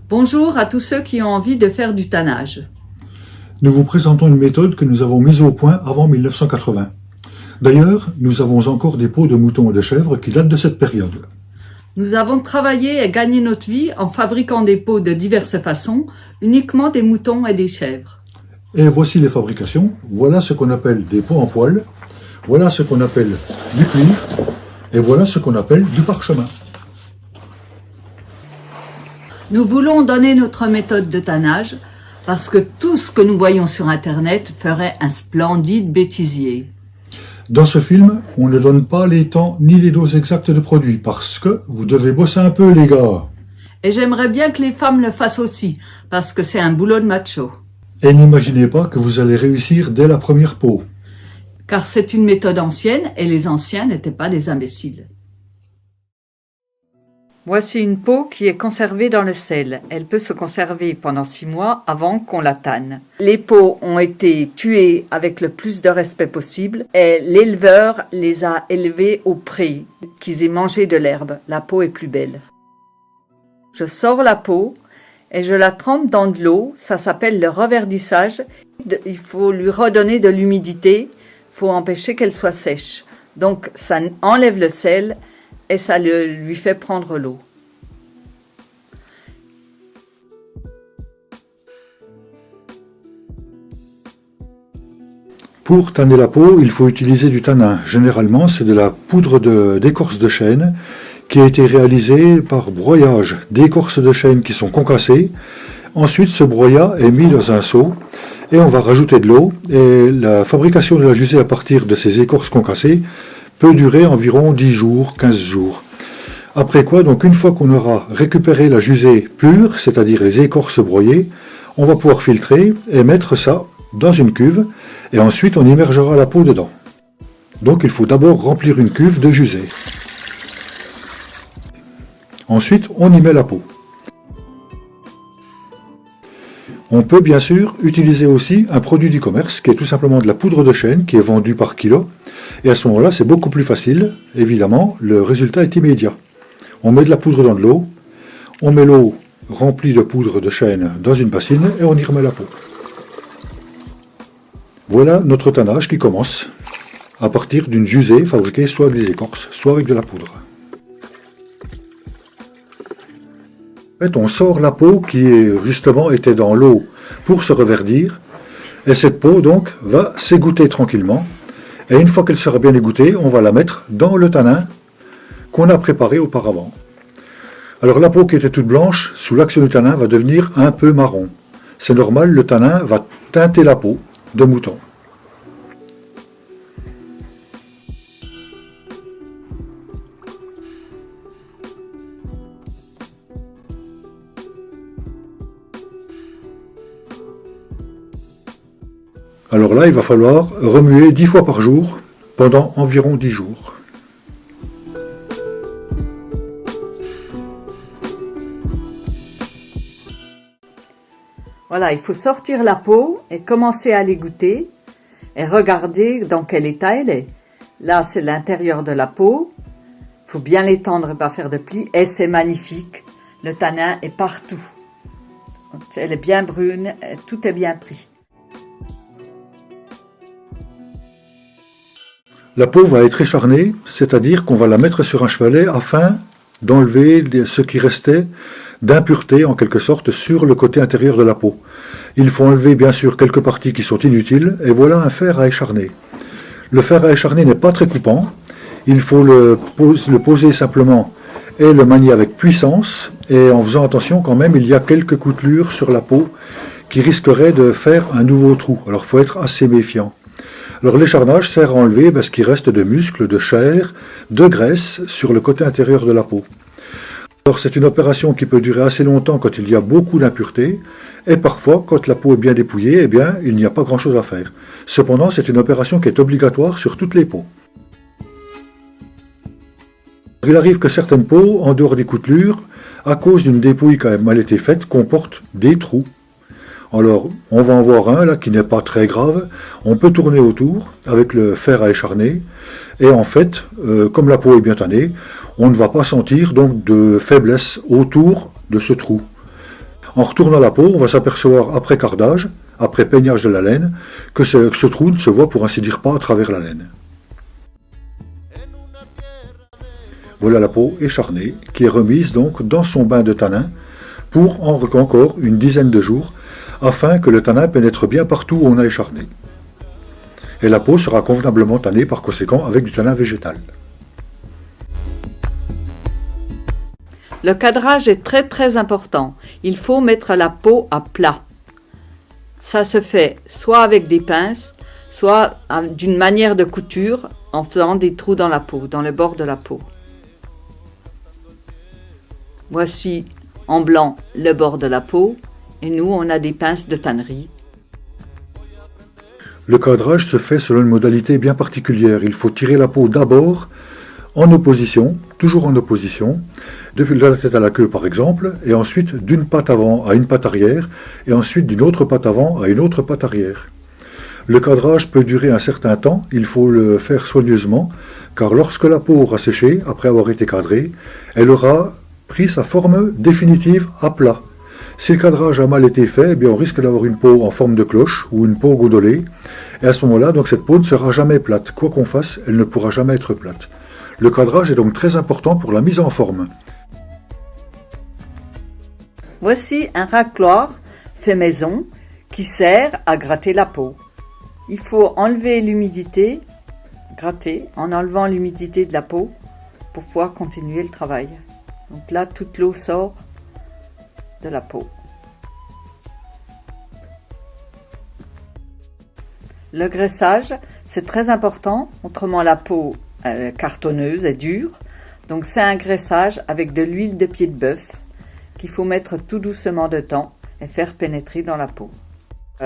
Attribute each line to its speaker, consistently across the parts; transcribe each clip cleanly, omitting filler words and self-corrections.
Speaker 1: Bonjour à tous ceux qui ont envie de faire du tannage.
Speaker 2: Nous vous présentons une méthode que nous avons mise au point avant 1980. D'ailleurs, nous avons encore des peaux de moutons et de chèvres qui datent de cette période.
Speaker 1: Nous avons travaillé et gagné notre vie en fabriquant des peaux de diverses façons, uniquement des moutons et des chèvres.
Speaker 2: Et voici les fabrications. Voilà ce qu'on appelle des peaux en poil. Voilà ce qu'on appelle du cuivre. Et voilà ce qu'on appelle du parchemin.
Speaker 1: Nous voulons donner notre méthode de tannage parce que tout ce que nous voyons sur Internet ferait un splendide bêtisier.
Speaker 2: Dans ce film, on ne donne pas les temps ni les doses exactes de produits parce que vous devez bosser un peu, les gars.
Speaker 1: Et j'aimerais bien que les femmes le fassent aussi parce que c'est un boulot de macho.
Speaker 2: Et n'imaginez pas que vous allez réussir dès la première peau.
Speaker 1: Car c'est une méthode ancienne et les anciens n'étaient pas des imbéciles. Voici une peau qui est conservée dans le sel. Elle peut se conserver pendant 6 mois avant qu'on la tanne. Les peaux ont été tuées avec le plus de respect possible et l'éleveur les a élevées au pré, qu'ils aient mangé de l'herbe. La peau est plus belle. Je sors la peau et je la trempe dans de l'eau. Ça s'appelle le reverdissage. Il faut lui redonner de l'humidité. Il faut empêcher qu'elle soit sèche. Donc ça enlève le sel et ça lui fait prendre l'eau.
Speaker 2: Pour tanner la peau, il faut utiliser du tanin. Généralement, c'est de la poudre d'écorce de chêne qui a été réalisée par broyage d'écorces de chêne qui sont concassées. Ensuite, ce broyat est mis dans un seau et on va rajouter de l'eau. Et la fabrication de la jusée à partir de ces écorces concassées peut durer environ 10 jours, 15 jours. Après quoi, donc une fois qu'on aura récupéré la jusée pure, c'est-à-dire les écorces broyées, on va pouvoir filtrer et mettre ça dans une cuve et ensuite on immergera la peau dedans. Donc il faut d'abord remplir une cuve de jusée. Ensuite, on y met la peau. On peut bien sûr utiliser aussi un produit du commerce qui est tout simplement de la poudre de chêne qui est vendue par kilo. Et à ce moment-là, c'est beaucoup plus facile. Évidemment, le résultat est immédiat. On met de la poudre dans de l'eau, on met l'eau remplie de poudre de chêne dans une bassine et on y remet la peau. Voilà notre tannage qui commence à partir d'une jusée fabriquée soit avec des écorces, soit avec de la poudre. En fait, on sort la peau qui justement était dans l'eau pour se reverdir et cette peau donc va s'égoutter tranquillement. Et une fois qu'elle sera bien égouttée, on va la mettre dans le tanin qu'on a préparé auparavant. Alors la peau qui était toute blanche, sous l'action du tanin, va devenir un peu marron. C'est normal, le tanin va teinter la peau de mouton. Alors là, il va falloir remuer 10 fois par jour pendant environ 10 jours.
Speaker 1: Voilà, il faut sortir la peau et commencer à l'égoutter et regarder dans quel état elle est. Là, c'est l'intérieur de la peau. Il faut bien l'étendre et pas faire de plis. Et c'est magnifique. Le tanin est partout. Elle est bien brune, tout est bien pris.
Speaker 2: La peau va être écharnée, c'est-à-dire qu'on va la mettre sur un chevalet afin d'enlever ce qui restait d'impureté en quelque sorte sur le côté intérieur de la peau. Il faut enlever bien sûr quelques parties qui sont inutiles et voilà un fer à écharner. Le fer à écharner n'est pas très coupant, il faut le poser simplement et le manier avec puissance et en faisant attention quand même, il y a quelques coutelures sur la peau qui risqueraient de faire un nouveau trou, alors il faut être assez méfiant. Alors l'écharnage sert à enlever ce qui reste de muscles, de chair, de graisse sur le côté intérieur de la peau. Alors c'est une opération qui peut durer assez longtemps quand il y a beaucoup d'impuretés et parfois quand la peau est bien dépouillée, eh bien il n'y a pas grand chose à faire. Cependant c'est une opération qui est obligatoire sur toutes les peaux. Il arrive que certaines peaux, en dehors des coutelures, à cause d'une dépouille qui a mal été faite, comportent des trous. Alors, on va en voir un là qui n'est pas très grave. On peut tourner autour avec le fer à écharner. Et en fait, comme la peau est bien tannée, on ne va pas sentir donc de faiblesse autour de ce trou. En retournant la peau, on va s'apercevoir après cardage, après peignage de la laine, que ce trou ne se voit pour ainsi dire pas à travers la laine. Voilà la peau écharnée qui est remise donc dans son bain de tanin pour encore une dizaine de jours afin que le tanin pénètre bien partout où on a écharné. Et la peau sera convenablement tannée par conséquent avec du tanin végétal.
Speaker 1: Le cadrage est très important. Il faut mettre la peau à plat. Ça se fait soit avec des pinces, soit d'une manière de couture en faisant des trous dans la peau, dans le bord de la peau. Voici en blanc le bord de la peau et nous on a des pinces de tannerie.
Speaker 2: Le cadrage se fait selon une modalité bien particulière. Il faut tirer la peau d'abord en opposition, toujours en opposition, depuis la tête à la queue par exemple, et ensuite d'une patte avant à une patte arrière, et ensuite d'une autre patte avant à une autre patte arrière. Le cadrage peut durer un certain temps, il faut le faire soigneusement, car lorsque la peau aura séché, après avoir été cadrée, elle aura pris sa forme définitive à plat. Si le cadrage a mal été fait, eh bien on risque d'avoir une peau en forme de cloche ou une peau gondolée, et à ce moment-là, donc cette peau ne sera jamais plate. Quoi qu'on fasse, elle ne pourra jamais être plate. Le cadrage est donc très important pour la mise en forme.
Speaker 1: Voici un racloir fait maison qui sert à gratter la peau. Il faut enlever l'humidité, gratter en enlevant l'humidité de la peau pour pouvoir continuer le travail. Donc là, toute l'eau sort de la peau. Le graissage, c'est très important, autrement la peau cartonneuse est dure. Donc c'est un graissage avec de l'huile de pied de bœuf qu'il faut mettre tout doucement dedans et faire pénétrer dans la peau.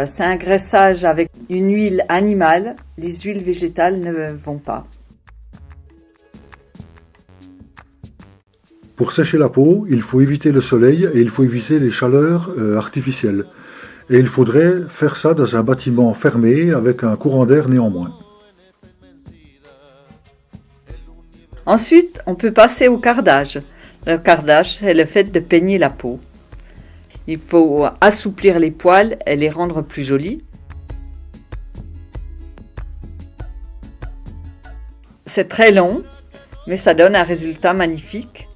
Speaker 1: C'est un graissage avec une huile animale, les huiles végétales ne vont pas.
Speaker 2: Pour sécher la peau, il faut éviter le soleil et il faut éviter les chaleurs artificielles. Et il faudrait faire ça dans un bâtiment fermé avec un courant d'air néanmoins.
Speaker 1: Ensuite, on peut passer au cardage. Le cardage, c'est le fait de peigner la peau. Il faut assouplir les poils et les rendre plus jolis. C'est très long, mais ça donne un résultat magnifique.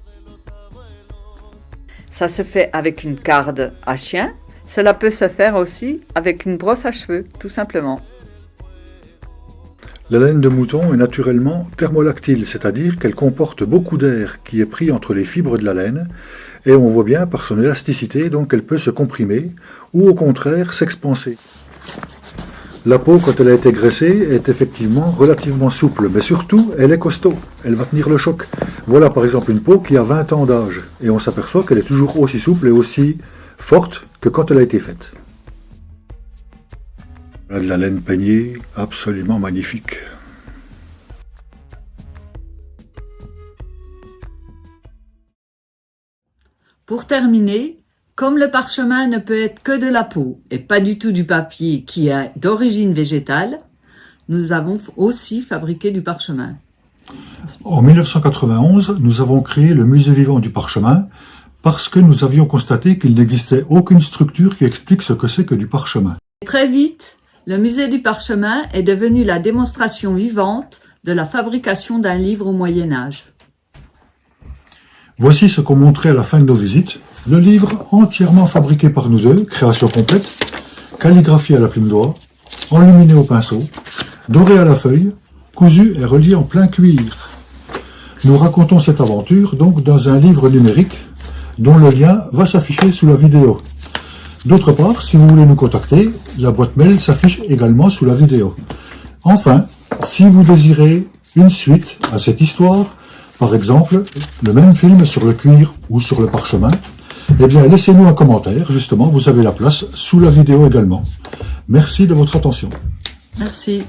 Speaker 1: Ça se fait avec une carde à chien. Cela peut se faire aussi avec une brosse à cheveux, tout simplement.
Speaker 2: La laine de mouton est naturellement thermolactile, c'est-à-dire qu'elle comporte beaucoup d'air qui est pris entre les fibres de la laine, et on voit bien par son élasticité donc qu'elle peut se comprimer, ou au contraire s'expanser. La peau, quand elle a été graissée, est effectivement relativement souple, mais surtout, elle est costaud, elle va tenir le choc. Voilà par exemple une peau qui a 20 ans d'âge, et on s'aperçoit qu'elle est toujours aussi souple et aussi forte que quand elle a été faite. Voilà de la laine peignée, absolument magnifique.
Speaker 1: Pour terminer, comme le parchemin ne peut être que de la peau et pas du tout du papier qui est d'origine végétale, nous avons aussi fabriqué du parchemin.
Speaker 2: En 1991, nous avons créé le musée vivant du parchemin parce que nous avions constaté qu'il n'existait aucune structure qui explique ce que c'est que du parchemin.
Speaker 1: Très vite, le musée du parchemin est devenu la démonstration vivante de la fabrication d'un livre au Moyen-Âge.
Speaker 2: Voici ce qu'on montrait à la fin de nos visites. Le livre entièrement fabriqué par nous deux, création complète, calligraphié à la plume d'oie, enluminé au pinceau, doré à la feuille, cousu et relié en plein cuir. Nous racontons cette aventure donc dans un livre numérique dont le lien va s'afficher sous la vidéo. D'autre part, si vous voulez nous contacter, la boîte mail s'affiche également sous la vidéo. Enfin, si vous désirez une suite à cette histoire, par exemple, le même film sur le cuir ou sur le parchemin, eh bien, laissez-nous un commentaire, justement, vous avez la place sous la vidéo également. Merci de votre attention.
Speaker 1: Merci.